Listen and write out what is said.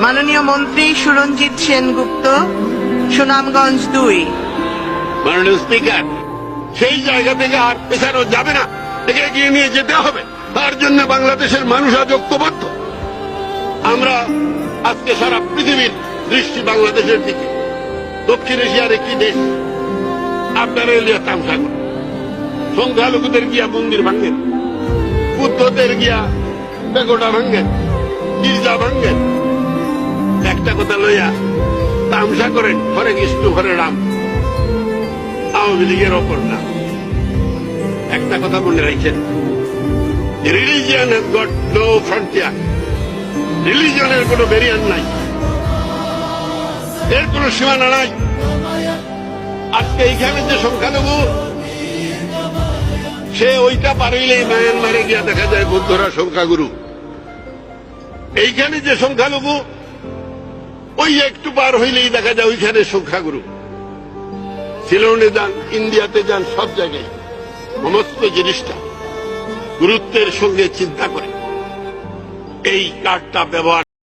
মাননীয় মন্ত্রী সুরঞ্জিত সেনগুপ্ত, সুনামগঞ্জ 2। মাননীয় স্পিকার, সেই জায়গা থেকে আর পেছানো যাবে না, একে এগিয়ে নিয়ে যেতে হবে। তার জন্য বাংলাদেশের মানুষ আজ ঐক্যবদ্ধ। আমরা আজকে সারা পৃথিবীর দৃষ্টি বাংলাদেশের দিকে। দক্ষিণ এশিয়ার একটি দেশ, আপনারা এলিয়া তামসা করেন, সংখ্যালঘুদের গিয়া মন্দির ভাঙেন, বুদ্ধদের গিয়া পেগোডা ভাঙেন, গির্জা ভাঙেন, একটা কথা লইয়া তামসা করেন, হরে কৃষ্ণ হরে রাম, আওয়ামী লীগের ওপর না। একটা কথা মনে রাখছেন, religion has got no frontier. রিলিজনের কোন ব্যারিয়ার নাই, এর কোন সীমানা নাই। আজকে এইখানে যে সংখ্যালঘু, সে ওইটা পারইলেই মায়ানমারে গিয়া দেখা যায় বৌদ্ধরা সংখ্যাগুরু। এইখানে যে সংখ্যালঘু, ওই একটু পার হইলেই দেখা যায় ওইখানে সংখ্যাগুরু। সিলনে যান, ইন্ডিয়াতে যান, সব জায়গায় সমস্ত জিনিসটা গুরুত্বের সঙ্গে চিন্তা করে এই কার্ডটা ব্যবহার